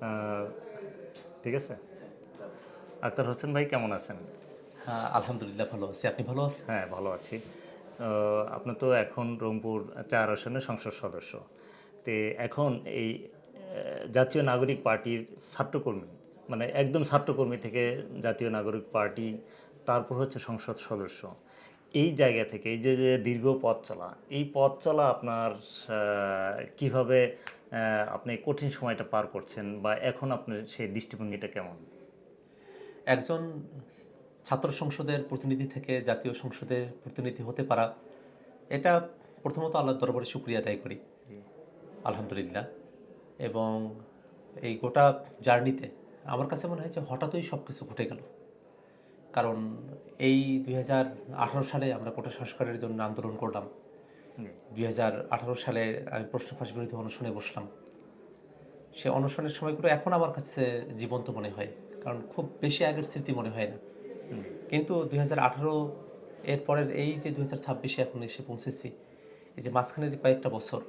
আহ, ঠিক আছে। আক্তার হোসেন ভাই কেমন আছেন? হ্যাঁ, আলহামদুলিল্লাহ ভালো আছি। আপনি ভালো আছেন? হ্যাঁ, ভালো আছি। আপনি তো এখন রংপুর 4 আসনের সংসদ সদস্য। তে এখন এই জাতীয় নাগরিক পার্টির ছাত্রকর্মী, মানে একদম ছাত্রকর্মী থেকে জাতীয় নাগরিক পার্টি, তারপর হচ্ছে সংসদ সদস্য, এই জায়গা থেকে এই যে যে দীর্ঘ পথ চলা, এই পথ চলা আপনার কিভাবে আপনি কঠিন সময়টা পার করছেন, বা এখন আপনার সেই দৃষ্টিভঙ্গিটা কেমন? একজন ছাত্র সংসদের প্রতিনিধি থেকে জাতীয় সংসদের প্রতিনিধি হতে পারা, এটা প্রথমত আল্লাহর দরবারে শুকরিয়া আদায় করি, আলহামদুলিল্লাহ। এবং এই গোটা জার্নিতে আমার কাছে মনে হয় যে হঠাৎই সব কিছু ঘটে গেল। কারণ এই 2018 সালে আমরা কোটা সংস্কারের জন্য আন্দোলন করলাম। 2018 সালে আমি প্রশ্ন ফাঁস বিরোধী অনশনে বসলাম। সে অনশনের সময়গুলো এখন আমার কাছে জীবন্ত মনে হয়, কারণ খুব বেশি আগের স্মৃতি মনে হয় না। কিন্তু 2018 এর পরের এই যে 2026-এ এখন এসে পৌঁছেছি, এই যে মাঝখানের কয়েকটা বছর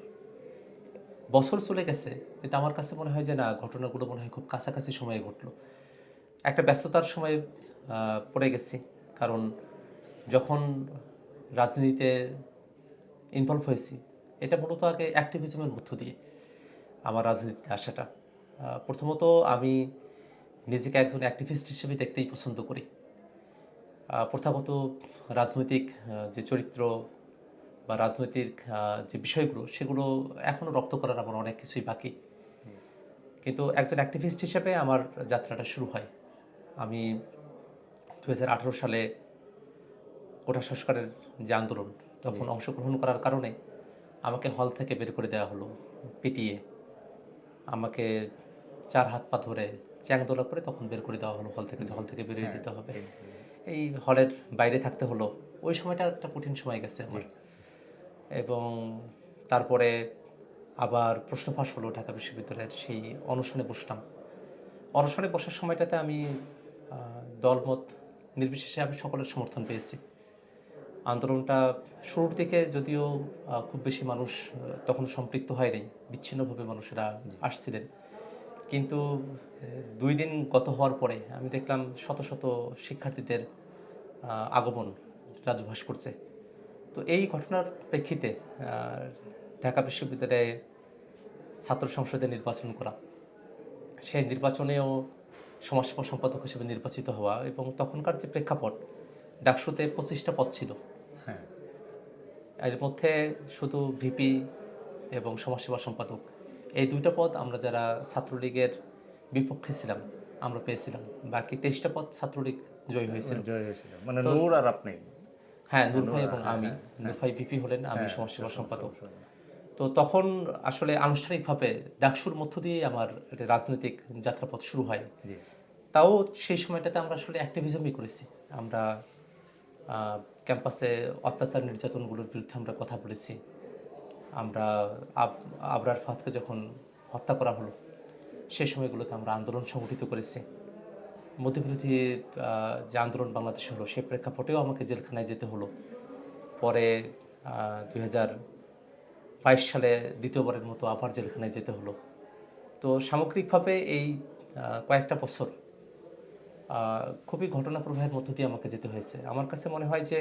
বছর চলে গেছে, কিন্তু আমার কাছে মনে হয় যে না, ঘটনাগুলো মনে হয় খুব কাছাকাছি সময়ে ঘটলো। একটা ব্যস্ততার সময় পড়ে গেছি। কারণ যখন রাজনীতিতে ইনভলভ হয়েছি, এটা মূলত আগে অ্যাক্টিভিজমের মধ্য দিয়ে আমার রাজনীতিতে আসাটা। প্রথমত আমি নিজেকে একজন অ্যাক্টিভিস্ট হিসেবে দেখতেই পছন্দ করি। প্রথাগত রাজনৈতিক যে চরিত্র বা রাজনৈতিক যে বিষয়গুলো, সেগুলো এখনও রপ্ত করার আমার অনেক কিছুই বাকি। কিন্তু একজন অ্যাক্টিভিস্ট হিসেবে আমার যাত্রাটা শুরু হয়। আমি 2018 সালে কোটা সংস্কারের যে আন্দোলন, তখন অংশগ্রহণ করার কারণে আমাকে হল থেকে বের করে দেওয়া হলো, পিটিয়ে। আমাকে 4 হাত পা ধরে চ্যাংদোলা করে তখন বের করে দেওয়া হলো হল থেকে, যে হল থেকে বেরিয়ে হ্যাঁ, যেতে হবে। ঠিক। এই হলের বাইরে থাকতে হলো। ওই সময়টা একটা কঠিন সময় গেছে জি। আমার। এবং তারপরে আবার প্রশ্ন ফাঁস হলো ঢাকা বিশ্ববিদ্যালয়ের, সেই অনশনে বসলাম। অনশনে বসার সময়টাতে আমি দলমত নির্বিশেষে আমি সকলের সমর্থন পেয়েছি। আন্দোলনটা শুরুর দিকে যদিও খুব বেশি মানুষ তখন সম্পৃক্ত হয়নি, বিচ্ছিন্নভাবে মানুষেরা আসছিলেন। কিন্তু 2 দিন গত হওয়ার পরে আমি দেখলাম শত শত শিক্ষার্থীদের আগমন রাজভাস করছে। তো এই ঘটনার প্রেক্ষিতে ঢাকা বিশ্ববিদ্যালয়ে ছাত্র সংসদে নির্বাচন করা, সেই নির্বাচনেও সমাজসেবা সম্পাদক হিসেবে নির্বাচিত হওয়া, এবং তখনকার যে প্রেক্ষাপট, ডাকসুতে 25টা পদ ছিল। হ্যাঁ। এর মধ্যে শুধু ভিপি এবং সমাজসেবা সম্পাদক, এই 2টা পদ আমরা যারা ছাত্রলীগের বিপক্ষে ছিলাম আমরা পেয়েছিলাম। বাকি 23টা পদ ছাত্রলীগ জয়ী হয়েছিল। জয় হয়েছিল মানে তো নূর আর আপনি? হ্যাঁ, হ্যাঁ, নূর নূর। ভাই এবং হ্যাঁ, আমি। হ্যাঁ, নূর হ্যাঁ। ভাই ভিপি হলেন, আমি হ্যাঁ, সমাজসেবা সম্পাদক। সমস্যা। তো তখন আসলে আনুষ্ঠানিকভাবে ডাকসুর মধ্য দিয়েই আমার একটা রাজনৈতিক যাত্রাপথ শুরু হয়। জি। তাও সেই সময়টাতে আমরা আসলে অ্যাক্টিভিজমই করেছি। আমরা ক্যাম্পাসে অত্যাচার নির্যাতনগুলোর বিরুদ্ধে আমরা কথা বলেছি। আমরা আবরার ফাহাদকে যখন হত্যা করা হলো, সেই সময়গুলোতে আমরা আন্দোলন সংগঠিত করেছি। মধ্যবিরোধী যে আন্দোলন বাংলাদেশে হলো, সে প্রেক্ষাপটেও আমাকে জেলখানায় যেতে হলো। পরে 2022 সালে দ্বিতীয়বারের মতো আবার জেলখানায় যেতে হলো। তো সামগ্রিকভাবে এই কয়েকটা বছর খুবই ঘটনা প্রবাহের মধ্য দিয়ে আমাকে যেতে হয়েছে। আমার কাছে মনে হয় যে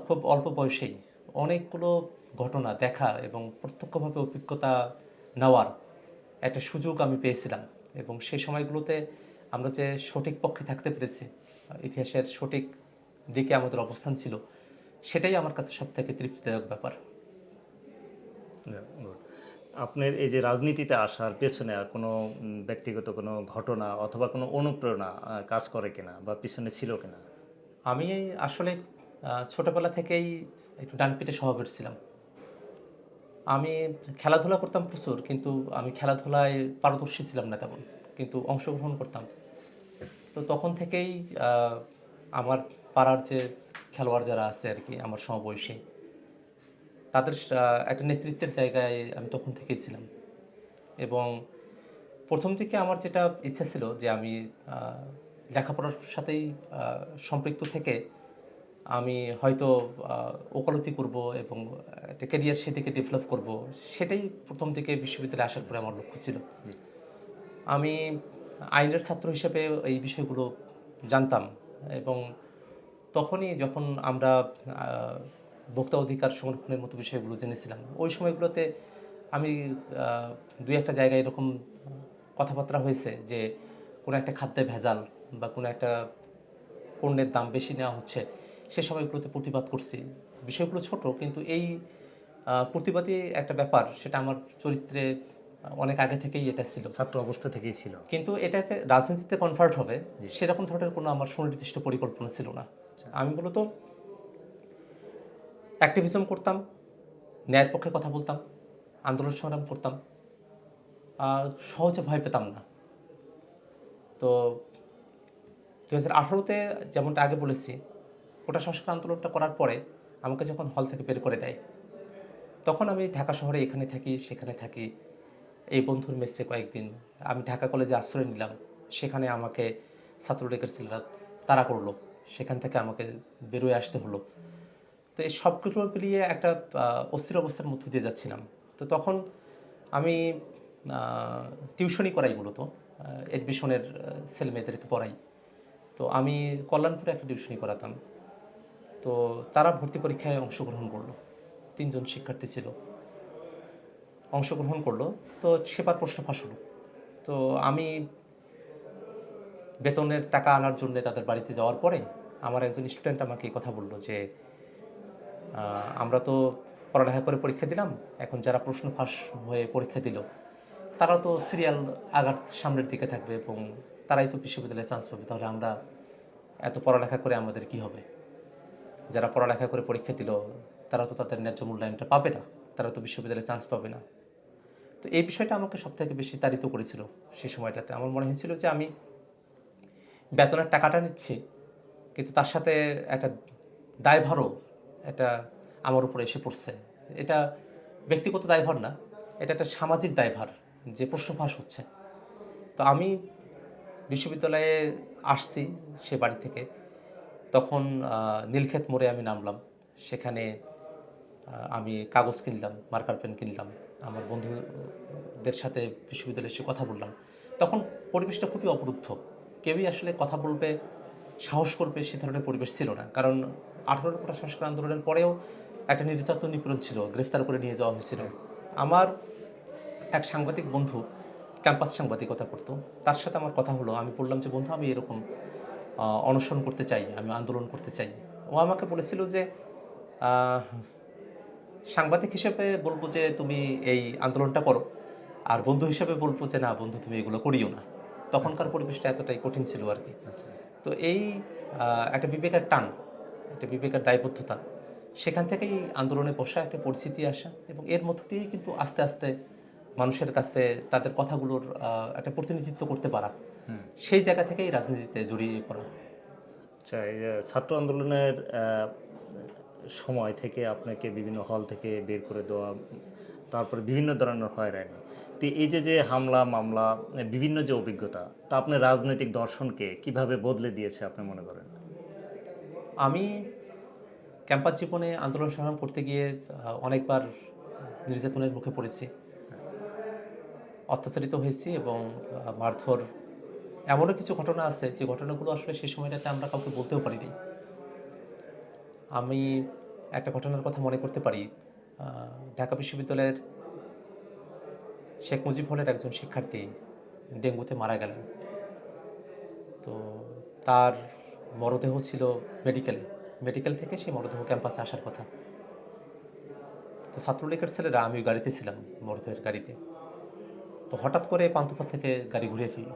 খুব অল্প বয়সেই অনেকগুলো ঘটনা দেখা এবং প্রত্যক্ষভাবে অভিজ্ঞতা নেওয়ার একটা সুযোগ আমি পেয়েছিলাম। এবং সেই সময়গুলোতে আমরা যে সঠিক পক্ষে থাকতে পেরেছি, ইতিহাসের সঠিক দিকে আমাদের অবস্থান ছিল, সেটাই আমার কাছে সবথেকে তৃপ্তিদায়ক ব্যাপার। গুড। আপনার এই যে রাজনীতিতে আসার পেছনে কোনো ব্যক্তিগত কোনো ঘটনা অথবা কোনো অনুপ্রেরণা কাজ করে কিনা, বা পিছনে ছিল কিনা? আমি আসলে ছোটবেলা থেকেই একটু ডানপিটে স্বভাবের ছিলাম। আমি খেলাধুলা করতাম প্রচুর, কিন্তু আমি খেলাধুলায় পারদর্শী ছিলাম না তেমন, কিন্তু অংশগ্রহণ করতাম। তো তখন থেকেই আমার পাড়ার যে খেলোয়াড় যারা আছে আর কি, আমার সমবয়সী, তাদের একটা নেতৃত্বের জায়গায় আমি তখন থেকেই ছিলাম। এবং প্রথম থেকে আমার যেটা ইচ্ছা ছিল যে আমি লেখাপড়ার সাথেই সম্পৃক্ত থেকে আমি হয়তো ওকালতি করব এবং একটা ক্যারিয়ার সেদিকে ডেভেলপ করব, সেটাই প্রথম থেকে বিশ্ববিদ্যালয়ে আসার পরে আমার লক্ষ্য ছিল। আমি আইনের ছাত্র হিসেবে এই বিষয়গুলো জানতাম এবং তখনই যখন আমরা ভোক্তা অধিকার সংরক্ষণের মতো বিষয়গুলো জেনেছিলাম, ওই সময়গুলোতে আমি দুই একটা জায়গায় এরকম কথাবার্তা হয়েছে যে কোনো একটা খাদ্যে ভেজাল বা কোনো একটা পণ্যের দাম বেশি নেওয়া হচ্ছে, সে সময়গুলোতে প্রতিবাদ করছি। বিষয়গুলো ছোট, কিন্তু এই প্রতিবাদী একটা ব্যাপার, সেটা আমার চরিত্রে অনেক আগে থেকেই এটা ছিল। ছাত্র অবস্থা থেকেই ছিল। কিন্তু এটা যে রাজনীতিতে কনভার্ট হবে সেরকম ধরনের কোনো আমার সুনির্দিষ্ট পরিকল্পনা ছিল না। আমি মূলত অ্যাক্টিভিজম করতাম, ন্যায়ের পক্ষে কথা বলতাম, আন্দোলন সংগ্রাম করতাম, সহজে ভয় পেতাম না। তো 2018-তে যেমনটা আগে বলেছি, কোটা সংস্কার আন্দোলনটা করার পরে আমাকে যখন হল থেকে বের করে দেয়, তখন আমি ঢাকা শহরে এখানে থাকি সেখানে থাকি। এই বন্ধুর মেসে কয়েকদিন আমি ঢাকা কলেজে আশ্রয় নিলাম, সেখানে আমাকে ছাত্রলীগের ছেলেরা তাড়া করলো, সেখান থেকে আমাকে বেরোয় আসতে হলো। তো এই সবগুলো মিলিয়ে একটা অস্থির অবস্থার মধ্য দিয়ে যাচ্ছিলাম। তো তখন আমি টিউশনি করাই, মূলত এডমিশনের ছেলে মেয়েদেরকে পড়াই। তো আমি কল্যাণপুরে একটা টিউশনি করাতাম। তো তারা ভর্তি পরীক্ষায় অংশগ্রহণ করলো, 3 জন শিক্ষার্থী ছিল, অংশগ্রহণ করলো। তো সেবার প্রশ্ন ফাঁস হলো। তো আমি বেতনের টাকা আনার জন্য তাদের বাড়িতে যাওয়ার পরে আমার একজন স্টুডেন্ট আমাকে এই কথা বললো যে আমরা তো পড়ালেখা করে পরীক্ষা দিলাম, এখন যারা প্রশ্ন ফাঁস হয়ে পরীক্ষা দিল তারা তো সিরিয়াল আগার সামনের দিকে থাকবে এবং তারাই তো বিশ্ববিদ্যালয়ে চান্স পাবে, তাহলে আমরা এত পড়ালেখা করে আমাদের কি হবে? যারা পড়ালেখা করে পরীক্ষা দিল তারা তো তাদের ন্যায্য মূল্যায়নটা পাবে না, তারা তো বিশ্ববিদ্যালয়ে চান্স পাবে না। তো এই বিষয়টা আমাকে সবথেকে বেশি তাড়িত করেছিল সেই সময়টাতে। আমার মনে হয়েছিল যে আমি বেতনের টাকাটা নিচ্ছি, কিন্তু তার সাথে একটা দায়ভারও এটা আমার উপরে এসে পড়ছে। এটা ব্যক্তিগত দায়ভার না, এটা একটা সামাজিক দায়ভার যে প্রশ্ন ফাঁস হচ্ছে। তো আমি বিশ্ববিদ্যালয়ে আসছি সে বাড়ি থেকে, তখন নীলক্ষেত মোড়ে আমি নামলাম। সেখানে আমি কাগজ কিনলাম, মার্কার পেন কিনলাম, আমার বন্ধুদের সাথে বিশ্ববিদ্যালয়ে এসে কথা বললাম। তখন পরিবেশটা খুবই অবরুদ্ধ, কেউই আসলে কথা বলবে, সাহস করবে সে ধরনের পরিবেশ ছিল না। কারণ 18 কোটা সংস্কার আন্দোলনের পরেও একটা নির্যাতন নিপীড়ন ছিল, গ্রেফতার করে নিয়ে যাওয়া হয়েছিল। আমার এক সাংবাদিক বন্ধু ক্যাম্পাস সাংবাদিকতা করতো, তার সাথে আমার কথা হলো। আমি বললাম যে বন্ধু, আমি এরকম অনশন করতে চাই, আমি আন্দোলন করতে চাই। ও আমাকে বলেছিল যে আহ, সাংবাদিক হিসেবে বলবো যে তুমি এই আন্দোলনটা করো, আর বন্ধু হিসেবে বলবো যে না বন্ধু, তুমি এগুলো করিও না। তখনকার পরিবেশটা এতটাই কঠিন ছিল আর কি। তো এই একটা বিবেকের টান, একটা বিবেকের দায়বদ্ধতা, সেখান থেকেই আন্দোলনে বসা, একটা পরিস্থিতি আসা, এবং এর মধ্য দিয়েই কিন্তু আস্তে আস্তে মানুষের কাছে তাদের কথাগুলোর একটা প্রতিনিধিত্ব করতে পারা, সেই জায়গা থেকেই রাজনীতিতে জড়িয়ে পড়া। আচ্ছা, এই যে ছাত্র আন্দোলনের সময় থেকে আপনাকে বিভিন্ন হল থেকে বের করে দেওয়া, তারপরে বিভিন্ন ধরনের হয়রানি, তো এই যে যে হামলা মামলা, বিভিন্ন যে অভিজ্ঞতা, তা আপনার রাজনৈতিক দর্শনকে কিভাবে বদলে দিয়েছে আপনি মনে করেন? আমি ক্যাম্পাস জীবনে আন্দোলন সংগ্রাম করতে গিয়ে অনেকবার নির্যাতনের মুখে পড়েছি, অত্যাচারিত হয়েছি এবং মারধর, এমনও কিছু ঘটনা আছে যে ঘটনাগুলো আসলে সেই সময়টাতে আমরা কাউকে বলতেও পারিনি। আমি একটা ঘটনার কথা মনে করতে পারি। ঢাকা বিশ্ববিদ্যালয়ের শেখ মুজিব হলের একজন শিক্ষার্থী ডেঙ্গুতে মারা গেলেন। তো তার মরদেহ ছিল মেডিকেল থেকে সেই মরদেহ ক্যাম্পাসে আসার কথা। তো ছাত্রলীগের ছেলেরা, আমি গাড়িতে ছিলাম, মরদেহের গাড়িতে। তো হঠাৎ করে পান্থপথ থেকে গাড়ি ঘুরিয়ে ফেলল,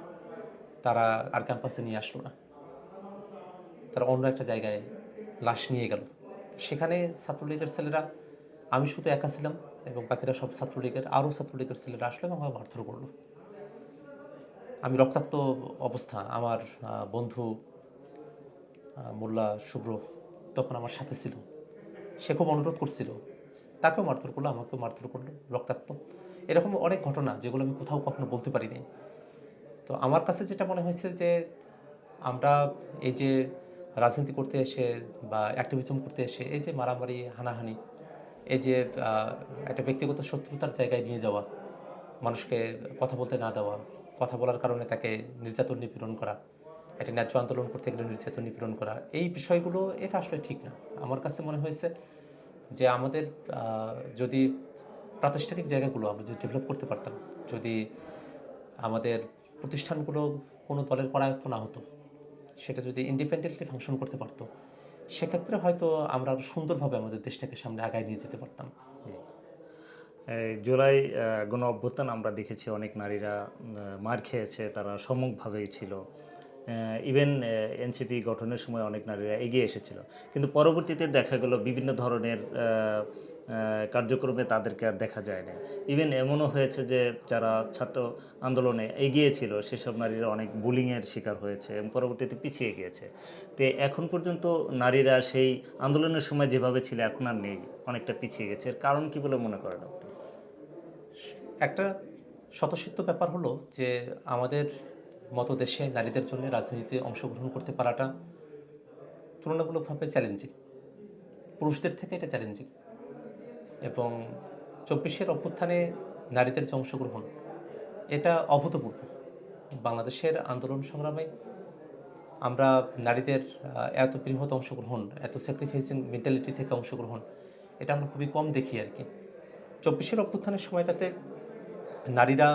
তারা আর ক্যাম্পাসে নিয়ে আসলো না, তারা অন্য একটা জায়গায় লাশ নিয়ে গেল। সেখানে ছাত্রলীগের ছেলেরা, আমি শুধু একা ছিলাম এবং বাকিরা সব ছাত্রলীগের, আরও ছাত্রলীগের ছেলেরা আসলো এবং আমাকে মারধর করলো। আমি রক্তাক্ত অবস্থা, আমার বন্ধু মোল্লা শুভ্র তখন আমার সাথে ছিল, সে খুব অনুরোধ করছিল, তাকেও মারধর করলো, আমাকেও মারধর করলো, রক্তাক্ত। এরকম অনেক ঘটনা যেগুলো আমি কোথাও কখনো বলতে পারিনি। তো আমার কাছে যেটা মনে হয়েছে যে আমরা এই যে রাজনীতি করতে এসে বা অ্যাক্টিভিজম করতে এসে এই যে মারামারি, হানাহানি, এই যে একটা ব্যক্তিগত শত্রুতার জায়গায় নিয়ে যাওয়া, মানুষকে কথা বলতে না দেওয়া, কথা বলার কারণে তাকে নির্যাতন নিপীড়ন করা, একটা ন্যায্য আন্দোলন করতে গেলে নির্যাতন নিপীড়ন করা, এই বিষয়গুলো এটা আসলে ঠিক না। আমার কাছে মনে হয়েছে যে আমাদের যদি প্রাতিষ্ঠানিক জায়গাগুলো আমরা যদি ডেভেলপ করতে পারতাম, যদি আমাদের প্রতিষ্ঠানগুলো কোনো দলের করায়ত্ত না হতো, সেটা যদি ইন্ডিপেন্ডেন্টলি ফাংশন করতে পারতো, সেক্ষেত্রে হয়তো আমরা আরও সুন্দরভাবে আমাদের দেশটাকে সামনে আগায় নিয়ে যেতে পারতাম। এই জুলাই গণ অভ্যুত্থান আমরা দেখেছি অনেক নারীরা মার খেয়েছে, তারা সম্মুখভাবেই ছিল। ইভেন এনসিপি গঠনের সময় অনেক নারীরা এগিয়ে এসেছিল, কিন্তু পরবর্তীতে দেখা গেল বিভিন্ন ধরনের কার্যক্রমে তাদেরকে আর দেখা যায় না। ইভেন এমনও হয়েছে যে যারা ছাত্র আন্দোলনে এগিয়েছিল সেসব নারীরা অনেক বুলিংয়ের শিকার হয়েছে এবং পরবর্তীতে পিছিয়ে গিয়েছে। তো এখন পর্যন্ত নারীরা সেই আন্দোলনের সময় যেভাবে ছিল এখন আর নেই, অনেকটা পিছিয়ে গেছে। এর কারণ কি বলে মনে করেন আপনি? একটা স্বতঃসিদ্ধ ব্যাপার হলো যে আমাদের মতো দেশে নারীদের জন্য রাজনীতিতে অংশগ্রহণ করতে পারাটা তুলনামূলকভাবে চ্যালেঞ্জিং, পুরুষদের থেকে এটা চ্যালেঞ্জিং। এবং 24-এর অভ্যুত্থানে নারীদের যে অংশগ্রহণ, এটা অভূতপূর্ব। বাংলাদেশের আন্দোলন সংগ্রামে আমরা নারীদের এত বৃহৎ অংশগ্রহণ, এত স্যাক্রিফাইসিং মেন্টালিটি থেকে অংশগ্রহণ, এটা আমরা খুবই কম দেখি আর কি। 24-এর অভ্যুত্থানের সময়টাতে নারীরা,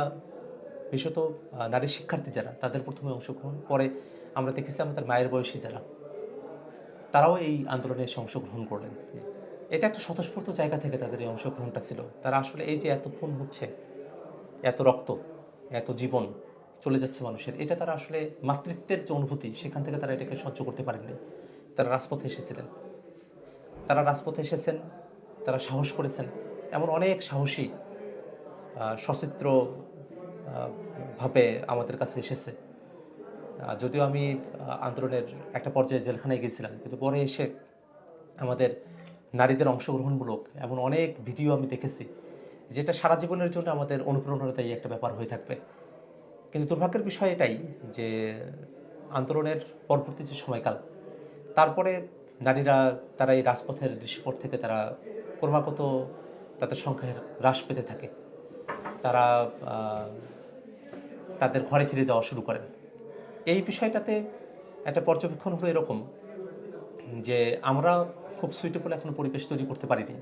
বিশেষত নারী শিক্ষার্থী যারা, তাদের প্রথমে অংশগ্রহণ, পরে আমরা দেখেছি আমাদের মায়ের বয়সী যারা, তারাও এই আন্দোলনে এসে অংশগ্রহণ করলেন। এটা একটা স্বতঃস্ফূর্ত জায়গা থেকে তাদের এই অংশগ্রহণটা ছিল। তারা আসলে এই যে এত খুন হচ্ছে, এত রক্ত, এত জীবন চলে যাচ্ছে মানুষের, এটা তারা আসলে মাতৃত্বের যে অনুভূতি, সেখান থেকে তারা এটাকে সহ্য করতে পারেননি। তারা রাজপথে এসেছিলেন, তারা রাজপথে এসেছেন, তারা সাহস করেছেন। এমন অনেক সাহসী সচিত্র ভাবে আমাদের কাছে এসেছে। যদিও আমি আন্দোলনের একটা পর্যায়ে জেলখানায় গেছিলাম, কিন্তু পরে এসে আমাদের নারীদের অংশগ্রহণমূলক এমন অনেক ভিডিও আমি দেখেছি, যেটা সারা জীবনের জন্য আমাদের অনুপ্রেরণাদায়ী একটা ব্যাপার হয়ে থাকবে। কিন্তু দুর্ভাগ্যের বিষয় এটাই যে আন্দোলনের পরবর্তী যে সময়কাল, তারপরে নারীরা তারা এই রাজপথের দৃশ্যপট থেকে তারা ক্রমাগত তাদের সংখ্যা হ্রাস পেতে থাকে। তারা তাদের ঘরে ফিরে যাওয়া শুরু করেন। এই বিষয়টাতে একটা পর্যবেক্ষণ হলো এরকম যে আমরা খুব সুইটেবল এখনো পরিবেশ তৈরি করতে পারিনি।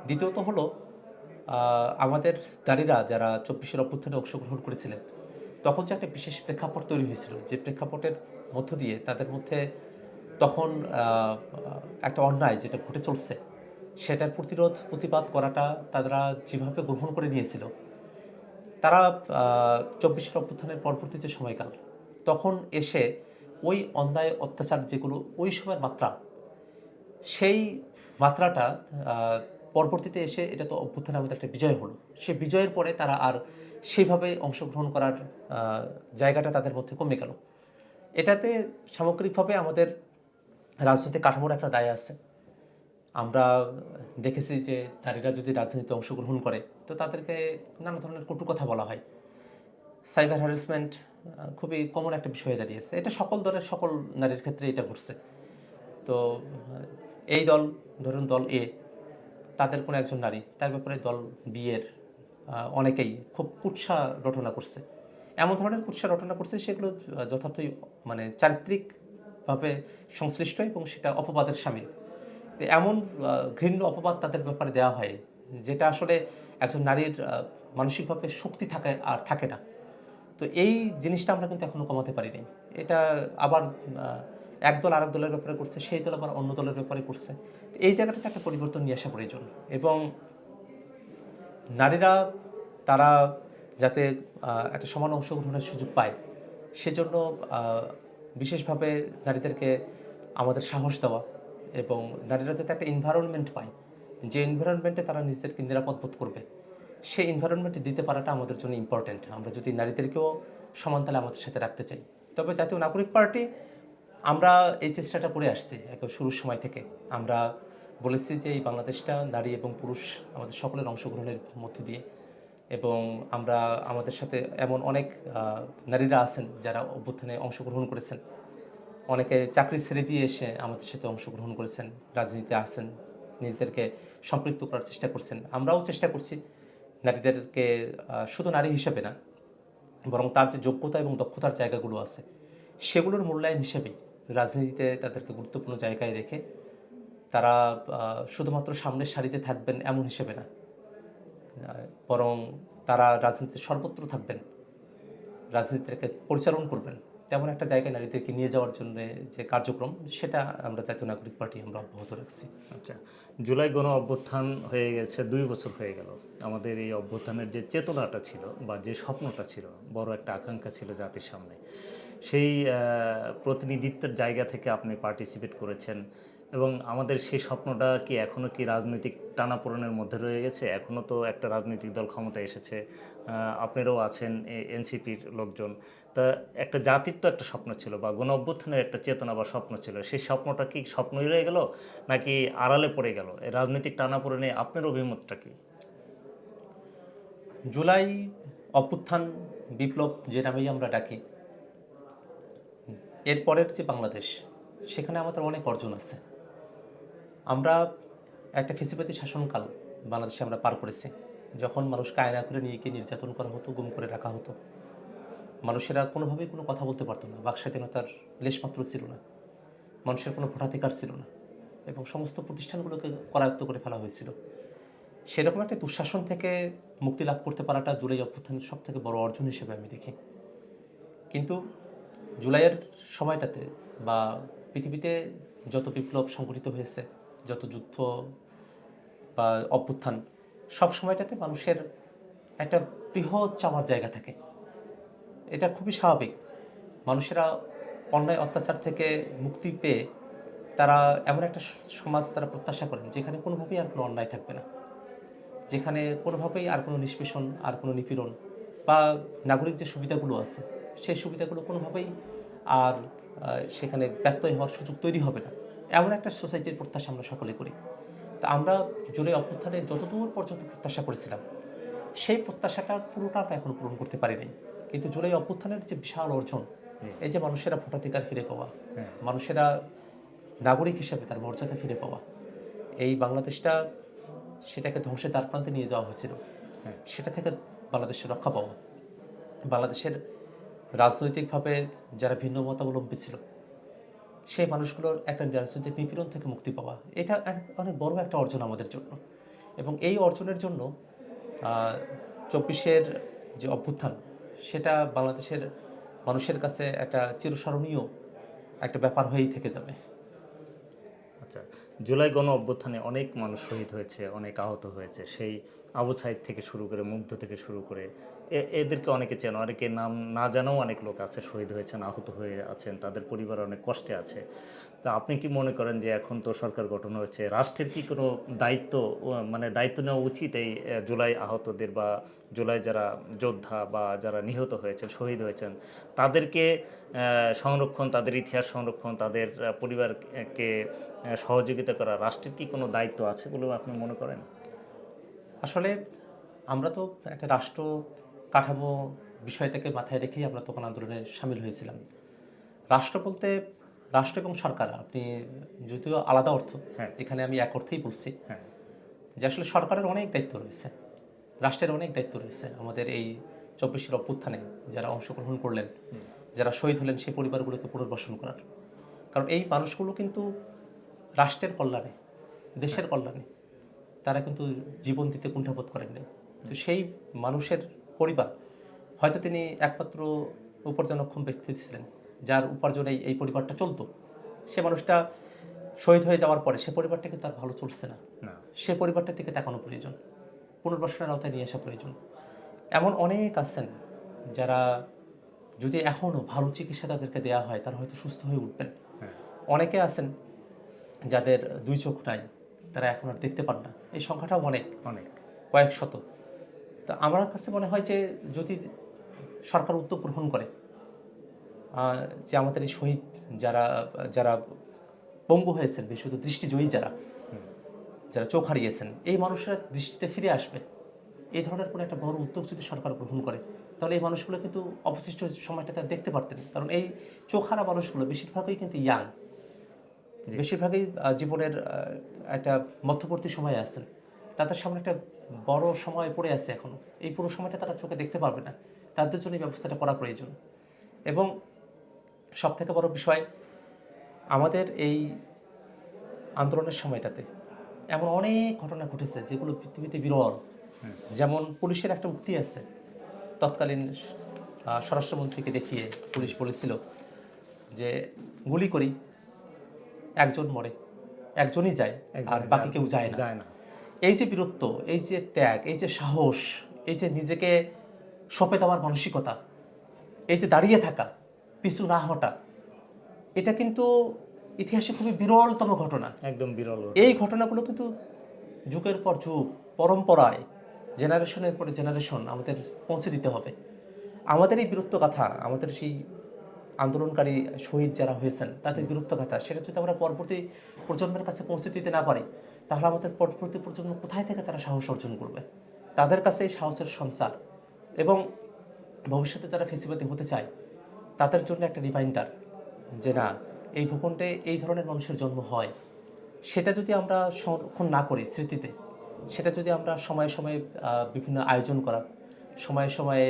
দ্বিতীয়ত হলো আমাদের নারীরা যারা 24-এর অভ্যুত্থানে অংশগ্রহণ করেছিলেন, তখন যে একটা বিশেষ প্রেক্ষাপট তৈরি হয়েছিল, যে প্রেক্ষাপটের মধ্য দিয়ে তাদের মধ্যে তখন একটা অন্যায় যেটা ঘটে চলছে, সেটার প্রতিবাদ করাটা তারা যেভাবে গ্রহণ করে নিয়েছিল, তারা 24-এর অভ্যুত্থানের পরবর্তী যে সময়কাল, তখন এসে ওই অন্যায় অত্যাচার যেগুলো ওই সময়ের মাত্রা, সেই মাত্রাটা পরবর্তীতে এসে এটা তো অভ্যুত্থানের আমাদের একটা বিজয় হলো। সেই বিজয়ের পরে তারা আর সেইভাবে অংশগ্রহণ করার জায়গাটা তাদের মধ্যে কমে গেল। এটাতে সামগ্রিকভাবে আমাদের রাজনৈতিক কাঠামোর একটা দায় আছে। আমরা দেখেছি যে নারীরা যদি রাজনীতিতে অংশগ্রহণ করে, তো তাদেরকে নানা ধরনের কটু কথা বলা হয়। সাইবার হ্যারাসমেন্ট খুবই কমন একটা বিষয় হয়ে দাঁড়িয়েছে। এটা সকল দলের সকল নারীর ক্ষেত্রে এটা ঘটছে। তো এই দল, ধরুন দল এ, তাদের কোনো একজন নারী, তার ব্যাপারে দল বি এর অনেকেই খুব কুৎসা রটনা করছে। এমন ধরনের কুৎসা রটনা করছে সেগুলো যথার্থই মানে চারিত্রিকভাবে সংশ্লিষ্ট এবং সেটা অপবাদের শামিল। এমন ঘৃণ্য অপবাদ তাদের ব্যাপারে দেওয়া হয়, যেটা আসলে একজন নারীর মানসিকভাবে শক্তি থাকে না। তো এই জিনিসটা আমরা কিন্তু এখনো কমাতে পারিনি। এটা আবার এক দল আরেক দলের ব্যাপারে করছে, সেই দল আবার অন্য দলের ব্যাপারে করছে। এই জায়গাটাতে একটা পরিবর্তন নিয়ে আসা প্রয়োজন। এবং নারীরা তারা যাতে একটা সমান অংশগ্রহণের সুযোগ পায়, সেজন্য বিশেষভাবে নারীদেরকে আমাদের সাহস দেওয়া, এবং নারীরা যাতে একটা এনভায়রনমেন্ট পায়, যে এনভায়রনমেন্টে তারা নিজেদেরকে নিরাপদ বোধ করবে, সেই এনভায়রনমেন্টে দিতে পারাটা আমাদের জন্য ইম্পর্টেন্ট। আমরা যদি নারীদেরকেও সমান তালে আমাদের সাথে রাখতে চাই। তবে জাতীয় নাগরিক পার্টি আমরা এই চেষ্টাটা করে আসছি একদম শুরুর সময় থেকে। আমরা বলেছি যে এই বাংলাদেশটা নারী এবং পুরুষ আমাদের সকলের অংশগ্রহণের মধ্য দিয়ে, এবং আমরা আমাদের সাথে এমন অনেক নারীরা আছেন যারা অভ্যুত্থানে অংশগ্রহণ করেছেন। অনেকে চাকরি ছেড়ে দিয়ে এসে আমাদের সাথে অংশগ্রহণ করেছেন, রাজনীতিতে আছেন, নিজেদেরকে সম্পৃক্ত করার চেষ্টা করছেন। আমরাও চেষ্টা করছি নারীদেরকে শুধু নারী হিসেবে না, বরং তার যে যোগ্যতা এবং দক্ষতার জায়গাগুলো আছে সেগুলোর মূল্যায়ন হিসেবেই রাজনীতিতে তাদেরকে গুরুত্বপূর্ণ জায়গায় রেখে তারা শুধুমাত্র সামনের সারিতে থাকবেন এমন হিসেবে না, বরং তারা রাজনীতিতে সর্বত্র থাকবেন, রাজনীতিটাকে পরিচালনা করবেন, তেমন একটা জায়গায় নারীদেরকে নিয়ে যাওয়ার জন্য যে কার্যক্রম সেটা আমরা জাতীয় নাগরিক পার্টি আমরা অব্যাহত রাখছি। আচ্ছা, জুলাই গণ অভ্যুত্থান হয়ে গেছে 2 বছর হয়ে গেল। আমাদের এই অভ্যুত্থানের যে চেতনাটা ছিল বা যে স্বপ্নটা ছিল, বড় একটা আকাঙ্ক্ষা ছিল জাতির সামনে, সেই প্রতিনিধিত্বের জায়গা থেকে আপনি পার্টিসিপেট করেছেন এবং আমাদের সেই স্বপ্নটা কি এখনও কি রাজনৈতিক টানাপোড়েনের মধ্যে রয়ে গেছে? এখনও তো একটা রাজনৈতিক দল ক্ষমতায় এসেছে, আপনারাও আছেন এনসিপির লোকজন। তা একটা জাতির তো একটা স্বপ্ন ছিল বা গণ অভ্যুত্থানের একটা চেতনা বা স্বপ্ন ছিল, সেই স্বপ্নটা কি স্বপ্নই রয়ে গেল নাকি আড়ালে পড়ে গেল? এই রাজনৈতিক টানাপোড়েনে আপনার অভিমতটা কি? জুলাই অভ্যুত্থান, বিপ্লব যে নামেই আমরা ডাকি, এরপরের যে বাংলাদেশ, সেখানে আমাদের অনেক অর্জন আছে। আমরা একটা ফ্যাসিবাদী শাসনকাল বাংলাদেশে আমরা পার করেছি, যখন মানুষকে আয়না করে নিয়ে গিয়ে নির্যাতন করা হতো, গুম করে রাখা হতো, মানুষেরা কোনোভাবেই কোনো কথা বলতে পারতো না, বাক স্বাধীনতার লেশমাত্র ছিল না, মানুষের কোনো ভোটাধিকার ছিল না এবং সমস্ত প্রতিষ্ঠানগুলোকে করায়ত্ত করে ফেলা হয়েছিল। সেরকম একটা দুঃশাসন থেকে মুক্তি লাভ করতে পারাটা জুলাই অভ্যুত্থানের সব থেকে বড় অর্জন হিসেবে আমি দেখি। কিন্তু জুলাইয়ের সময়টাতে বা পৃথিবীতে যত বিপ্লব সংঘটিত হয়েছে, যত যুদ্ধ বা অভ্যুত্থান, সব সময়টাতে মানুষের একটা বৃহৎ চাওয়ার জায়গা থাকে। এটা খুবই স্বাভাবিক। মানুষেরা অন্যায় অত্যাচার থেকে মুক্তি পেয়ে তারা এমন একটা সমাজ তারা প্রত্যাশা করেন যেখানে কোনোভাবেই আর কোনো অন্যায় থাকবে না, যেখানে কোনোভাবেই আর কোনো নিষ্পেষণ, আর কোনো নিপীড়ন বা নাগরিক যে সুবিধাগুলো আছে সেই সুবিধাগুলো কোনোভাবেই আর সেখানে ব্যত্যয় হওয়ার সুযোগ তৈরি হবে না, এমন একটা সোসাইটির প্রত্যাশা আমরা সকলে করি। তা আমরা জুলাই অভ্যুত্থানে যতদূর পর্যন্ত প্রত্যাশা করেছিলাম সেই প্রত্যাশাটা পুরোটা আমরা এখনো পূরণ করতে পারি নাই। কিন্তু জুলাই অভ্যুত্থানের যে বিশাল অর্জন, এই যে মানুষেরা ভোটাধিকার ফিরে পাওয়া, মানুষেরা নাগরিক হিসেবে তার মর্যাদা ফিরে পাওয়া, এই বাংলাদেশটা সেটাকে ধ্বংসের দ্বারপ্রান্তে নিয়ে যাওয়া হয়েছিল, সেটা থেকে বাংলাদেশের রক্ষা পাওয়া, বাংলাদেশের রাজনৈতিকভাবে যারা ভিন্ন মতাবলম্বী ছিল সেই মানুষগুলোর একটা রাজনৈতিক নিপীড়ন থেকে মুক্তি পাওয়া, এটা অনেক বড় একটা অর্জন আমাদের জন্য। এবং এই অর্জনের জন্য 24-এর যে অভ্যুত্থান, সেটা বাংলাদেশের মানুষের কাছে একটা চিরস্মরণীয় একটা ব্যাপার হয়েই থেকে যাবে। আচ্ছা, জুলাই গণ অভ্যুত্থানে অনেক মানুষ শহীদ হয়েছে, অনেক আহত হয়েছে। সেই আবু সাইদ থেকে শুরু করে, মুগ্ধ থেকে শুরু করে, এদেরকে অনেকে চেন, অনেকে নাম না জানাও অনেক লোক আছে শহীদ হয়েছেন, আহত হয়ে আছেন, তাদের পরিবার অনেক কষ্টে আছে। তা আপনি কি মনে করেন যে এখন তো সরকার গঠন হয়েছে, রাষ্ট্রের কি কোনো দায়িত্ব, মানে দায়িত্ব নেওয়া উচিত এই জুলাই আহতদের বা জুলাই যারা যোদ্ধা বা যারা নিহত হয়েছেন, শহীদ হয়েছেন, তাদেরকে সংরক্ষণ, তাদের ইতিহাস সংরক্ষণ, তাদের পরিবারকে সহযোগিতা করা রাষ্ট্রের কি কোনো দায়িত্ব আছে বলে আপনি মনে করেন? আসলে আমরা তো একটা রাষ্ট্র কাঠামো বিষয়টাকে মাথায় রেখেই আমরা তখন আন্দোলনে সামিল হয়েছিলাম। রাষ্ট্র বলতে রাষ্ট্র এবং সরকার, আপনি যদিও আলাদা অর্থ, হ্যাঁ। এখানে আমি এক অর্থেই বলছি হ্যাঁ, যে আসলে সরকারের অনেক দায়িত্ব রয়েছে, রাষ্ট্রের অনেক দায়িত্ব রয়েছে। আমাদের এই 24-এর অভ্যুত্থানে যারা অংশগ্রহণ করলেন, যারা শহীদ হলেন, সেই পরিবারগুলোকে পুনর্বাসন করার, কারণ এই মানুষগুলো কিন্তু রাষ্ট্রের কল্যাণে, দেশের কল্যাণে তারা কিন্তু জীবন দিতে কুণ্ঠাবোধ করেননি। তো সেই মানুষের পরিবার, হয়তো তিনি একমাত্র উপার্জনক্ষম ব্যক্তি ছিলেন যার উপার্জনে এই পরিবারটা চলতো, সে মানুষটা শহীদ হয়ে যাওয়ার পরে সে পরিবারটা কিন্তু আর ভালো চলছে না, না, সে পরিবারটার দিকে তাকানো প্রয়োজন, পুনর্বাসনের আওতায় নিয়ে আসা প্রয়োজন। এমন অনেক আছেন যারা যদি এখনও ভালো চিকিৎসা তাদেরকে দেওয়া হয় তারা হয়তো সুস্থ হয়ে উঠবেন। অনেকে আছেন যাদের 2 চোখ নাই, তারা এখন আর দেখতে পান না, এই সংখ্যাটাও অনেক, অনেক কয়েক শত। তা আমার কাছে মনে হয় যে যদি সরকার উদ্যোগ গ্রহণ করে যে আমাদের এই শহীদ যারা যারা পঙ্গু হয়েছেন, বিশেষত দৃষ্টিজয়ী যারা যারা চোখ হারিয়েছেন, এই মানুষরা দৃষ্টিতে ফিরে আসবে, এই ধরনের কোনো একটা বড় উদ্যোগ যদি সরকার গ্রহণ করে, তাহলে এই মানুষগুলো কিন্তু অবশিষ্ট সময়টা তারা দেখতে পারতেন। কারণ এই চোখারা মানুষগুলো বেশিরভাগই কিন্তু ইয়াং, বেশিরভাগই জীবনের একটা মধ্যবর্তী সময়ে আছেন, তাদের সামনে একটা বড় সময় পড়ে আছে এখনো, এই পুরো সময়টা তারা চোখে দেখতে পারবে না, তাদের জন্য এই ব্যবস্থাটা করা প্রয়োজন। এবং সবথেকে বড় বিষয়, আমাদের এই আন্দোলনের সময়টাতে এমন অনেক ঘটনা ঘটেছে যেগুলো পৃথিবীতে বিরল। যেমন পুলিশের একটা উক্তি আছে, তৎকালীন স্বরাষ্ট্রমন্ত্রীকে দেখিয়ে পুলিশ বলেছিল যে গুলি করি, একজন মরে, একজনই যায়, আর বাকি কেউ যায় না। যায় না। এই যে বীরত্ব, এই যে ত্যাগ, এই যে সাহস, এই যে নিজেকে সঁপে দেওয়ার মানসিকতা, এই যে দাঁড়িয়ে থাকা, পিছু না হটা, এটা কিন্তু ইতিহাসে খুবই বিরলতম ঘটনা। একদম বিরল। এই ঘটনাগুলো কিন্তু যুগের পর যুগ, পরম্পরায়, জেনারেশনের পরে জেনারেশন আমাদের পৌঁছে দিতে হবে। আমাদের এই বীরত্ব গাথা, আমাদের সেই আন্দোলনকারী শহীদ যারা হয়েছেন তাদের বীরত্ব গাথা, সেটা যদি আমরা পরবর্তী প্রজন্মের কাছে পৌঁছে দিতে না পারি, তাহলে আমাদের পরবর্তী প্রজন্ম কোথায় থেকে তারা সাহস অর্জন করবে? তাদের কাছে এই সাহসের সঞ্চার এবং ভবিষ্যতে যারা ফেসিবাদী হতে চায় তাদের জন্য একটা রিমাইন্ডার যে না, এই ভূখণ্ডে এই ধরনের মানুষের জন্ম হয়। সেটা যদি আমরা সংরক্ষণ না করি স্মৃতিতে, সেটা যদি আমরা সময়ে সময়ে বিভিন্ন আয়োজন করা, সময়ে সময়ে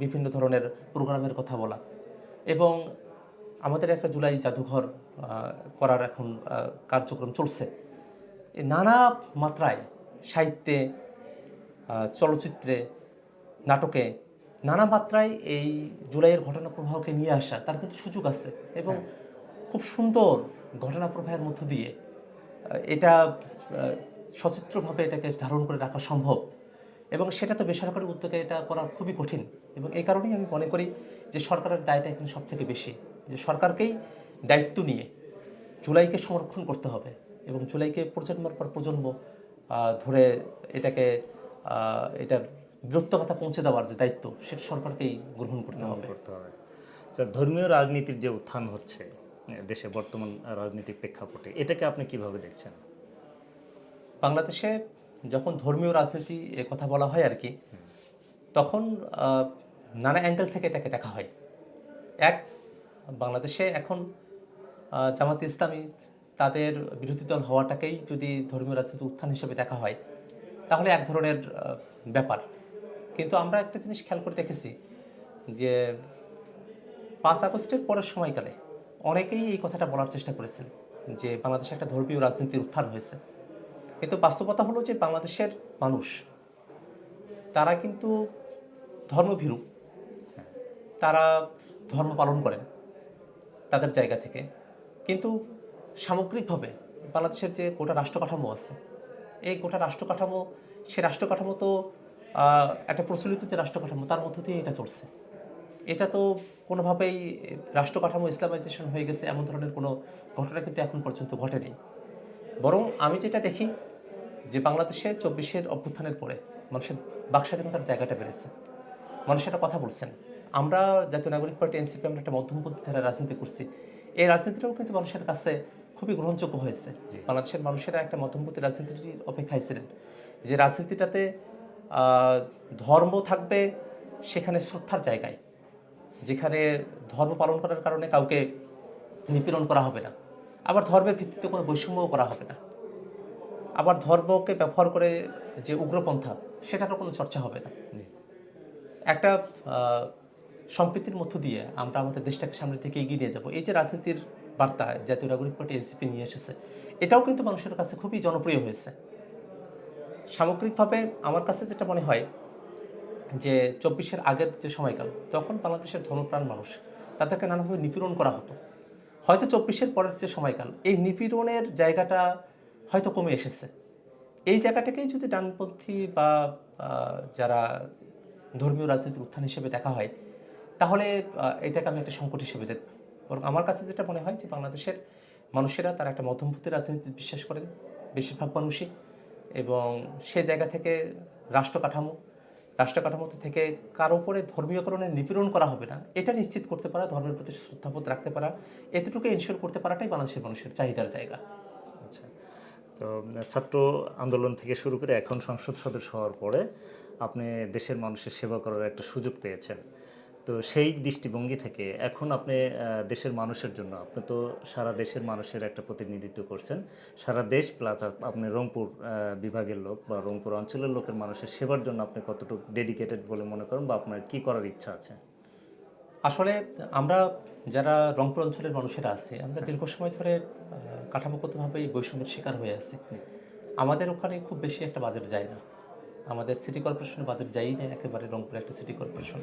বিভিন্ন ধরনের প্রোগ্রামের কথা বলা, এবং আমাদের একটা জুলাই জাদুঘর করার এখন কার্যক্রম চলছে। এই নানা মাত্রায় সাহিত্যে, চলচ্চিত্রে, নাটকে নানা মাত্রায় এই জুলাইয়ের ঘটনা প্রবাহকে নিয়ে আসা, তার কিন্তু সুযোগ আছে এবং খুব সুন্দর ঘটনা প্রবাহের মধ্য দিয়ে এটা সচিত্রভাবে এটাকে ধারণ করে রাখা সম্ভব। এবং সেটা তো বেসরকারি উদ্যোগে এটা করা খুবই কঠিন। এবং এই কারণেই আমি মনে করি যে সরকারের দায়টা এখানে সব থেকে বেশি, যে সরকারকেই দায়িত্ব নিয়ে জুলাইকে সংরক্ষণ করতে হবে এবং জুলাইকে প্রজন্মের পর প্রজন্ম ধরে এটাকে এটার বীরত্বকথা পৌঁছে দেওয়ার যে দায়িত্ব, সেটা সরকারকেই গ্রহণ করতে হবে। আচ্ছা, ধর্মীয় রাজনীতির যে উত্থান হচ্ছে দেশে বর্তমান রাজনৈতিক প্রেক্ষাপটে, এটাকে আপনি কিভাবে দেখছেন? বাংলাদেশে যখন ধর্মীয় রাজনীতি এ কথা বলা হয় আর কি, তখন নানা অ্যাঙ্গেল থেকে এটাকে দেখা হয়। এক, বাংলাদেশে এখন জামাতে ইসলামী তাদের বিরোধী দল হওয়াটাকেই যদি ধর্মীয় রাজনীতির উত্থান হিসেবে দেখা হয়, তাহলে এক ধরনের ব্যাপার। কিন্তু আমরা একটা জিনিস খেয়াল করে দেখেছি যে 5 আগস্টের পরের সময়কালে অনেকেই এই কথাটা বলার চেষ্টা করেছেন যে বাংলাদেশে একটা ধর্মীয় রাজনীতির উত্থান হয়েছে। কিন্তু বাস্তবতা হলো যে বাংলাদেশের মানুষ তারা কিন্তু ধর্মভীরু, তারা ধর্ম পালন করেন তাদের জায়গা থেকে। কিন্তু সামগ্রিকভাবে বাংলাদেশের যে গোটা রাষ্ট্রকাঠামো আছে, এই গোটা রাষ্ট্রকাঠামো, সে রাষ্ট্রকাঠামো তো একটা প্রচলিত যে রাষ্ট্রকাঠামো তার মধ্য দিয়ে এটা চলছে। এটা তো কোনোভাবেই রাষ্ট্রকাঠামো ইসলামাইজেশন হয়ে গেছে এমন ধরনের কোনো ঘটনা কিন্তু এখন পর্যন্ত ঘটেনি। বরং আমি যেটা দেখি যে বাংলাদেশে 24-এর অভ্যুত্থানের পরে মানুষের বাকস্বাধীনতার জায়গাটা বেড়েছে, মানুষেরা কথা বলছেন। আমরা জাতীয় নাগরিক পার্টি এনসিপি আমরা একটা মধ্যমপন্থী ধারায় রাজনীতি করছি, এই রাজনীতিটাও কিন্তু মানুষের কাছে খুবই গ্রহণযোগ্য হয়েছে। বাংলাদেশের মানুষেরা একটা মধ্যমপন্থী রাজনীতির অপেক্ষায় ছিলেন, যে রাজনীতিটাতে ধর্ম থাকবে সেখানে শ্রদ্ধার জায়গায়, যেখানে ধর্ম পালন করার কারণে কাউকে নিপীড়ন করা হবে না, আবার ধর্মের ভিত্তিতে কোনো বৈষম্যও করা হবে না, আবার ধর্মকে ব্যবহার করে যে উগ্রপন্থা সেটারও কোনো চর্চা হবে না। একটা সম্প্রীতির মধ্য দিয়ে আমরা আমাদের দেশটাকে সামনে থেকে এগিয়ে নিয়ে যাব, এই যে রাজনীতির বার্তা জাতীয় নাগরিক পার্টি এনসিপি নিয়ে এসেছে, এটাও কিন্তু মানুষের কাছে খুবই জনপ্রিয় হয়েছে। সামগ্রিকভাবে আমার কাছে যেটা মনে হয় যে 24-এর আগের যে সময়কাল, তখন বাংলাদেশের ধর্মপ্রাণ মানুষ, তাদেরকে নানাভাবে নিপীড়ন করা হতো। হয়তো 24-এর পরের যে সময়কাল, এই নিপীড়নের জায়গাটা হয়তো কমে এসেছে। এই জায়গাটাকেই যদি ডানপন্থী বা যারা ধর্মীয় রাজনীতির উত্থান হিসেবে দেখা হয়, তাহলে এটাকে আমি একটা সংকট হিসেবে দেখব। বরং আমার কাছে যেটা মনে হয় যে বাংলাদেশের মানুষেরা তারা একটা মধ্যমপন্থী রাজনীতি বিশ্বাস করেন বেশিরভাগ মানুষই, এবং সে জায়গা থেকে রাষ্ট্রকাঠামোতে থেকে কারো উপরে ধর্মীয়করণের নিপীড়ন করা হবে না, এটা নিশ্চিত করতে পারা, ধর্মের প্রতি শ্রদ্ধাবোধ রাখতে পারা, এতটুকু এনশিওর করতে পারাটাই বাংলাদেশের মানুষের চাহিদার জায়গা। আচ্ছা, তো ছাত্র আন্দোলন থেকে শুরু করে এখন সংসদ সদস্য হওয়ার পরে আপনি দেশের মানুষের সেবা করার একটা সুযোগ পেয়েছেন। তো সেই দৃষ্টিভঙ্গি থেকে এখন আপনি দেশের মানুষের জন্য, আপনি তো সারা দেশের মানুষের একটা প্রতিনিধিত্ব করছেন, সারা দেশ প্লাস আপনি রংপুর বিভাগের লোক বা রংপুর অঞ্চলের লোকের মানুষের সেবার জন্য আপনি কতটুকু ডেডিকেটেড বলে মনে করেন বা আপনার কি করার ইচ্ছা আছে? আসলে আমরা যারা রংপুর অঞ্চলের মানুষেরা আছি, আমরা দীর্ঘ সময় ধরে কাঠামোগতভাবে এই বৈষম্যের শিকার হয়ে আছি। আমাদের ওখানে খুব বেশি একটা বাজেট যায় না, আমাদের সিটি কর্পোরেশনের বাজেট যায়ই না একেবারে, রংপুর একটা সিটি কর্পোরেশন।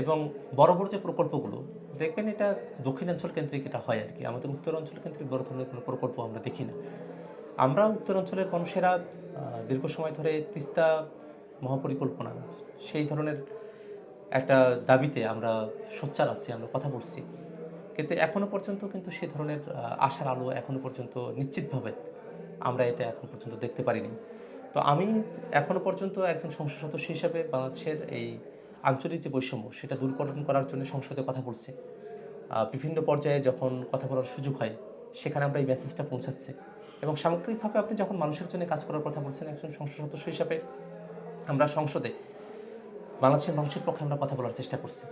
এবং বড় বড় যে প্রকল্পগুলো দেখবেন, এটা দক্ষিণাঞ্চল কেন্দ্রিক এটা হয় আর কি, আমাদের উত্তরাঞ্চল কেন্দ্রিক বড় ধরনের কোনো প্রকল্প আমরা দেখি না। আমরা উত্তরাঞ্চলের মানুষেরা দীর্ঘ সময় ধরে তিস্তা মহাপরিকল্পনা, সেই ধরনের একটা দাবিতে আমরা সোচ্চার আছি, আমরা কথা বলছি, কিন্তু এখনো পর্যন্ত কিন্তু সে ধরনের আশার আলো এখনো পর্যন্ত নিশ্চিতভাবে আমরা এটা এখন পর্যন্ত দেখতে পারিনি। তো আমি এখনো পর্যন্ত একজন সংসদ সদস্য হিসেবে বাংলাদেশের এই আঞ্চলিক যে বৈষম্য সেটা দূরীকরণ করার জন্য সংসদে কথা বলছি। বিভিন্ন পর্যায়ে যখন কথা বলার সুযোগ হয় সেখানে আমরা এই মেসেজটা পৌঁছাচ্ছি। এবং সামগ্রিকভাবে আপনি যখন মানুষের জন্য কাজ করার কথা বলছেন একজন সংসদ সদস্য হিসাবে, আমরা সংসদে বাংলাদেশের মানুষের পক্ষে আমরা কথা বলার চেষ্টা করছি।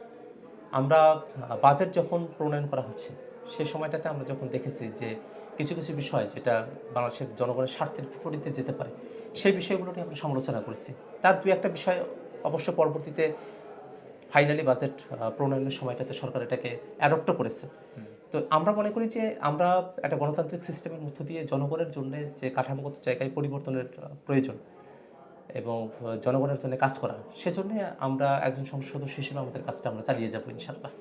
আমরা বাজেট যখন প্রণয়ন করা হচ্ছে সে সময়টাতে আমরা যখন দেখেছি যে কিছু কিছু বিষয় যেটা বাংলাদেশের জনগণের স্বার্থের বিপরীতে যেতে পারে, সেই বিষয়গুলো নিয়ে আমরা সমালোচনা করেছি। তার দুই একটা বিষয় অবশ্য পরবর্তীতে ফাইনালি বাজেট প্রণয়নের সময়টাতে সরকার এটাকে অ্যাডপ্টও করেছে। তো আমরা মনে করি যে আমরা একটা গণতান্ত্রিক সিস্টেমের মধ্য দিয়ে জনগণের জন্য যে কাঠামোগত জায়গায় পরিবর্তনের প্রয়োজন এবং জনগণের জন্য কাজ করা, সেজন্য আমরা একজন সংসদ সদস্য হিসেবে আমাদের কাজটা আমরা চালিয়ে যাবো ইনশাআল্লাহ।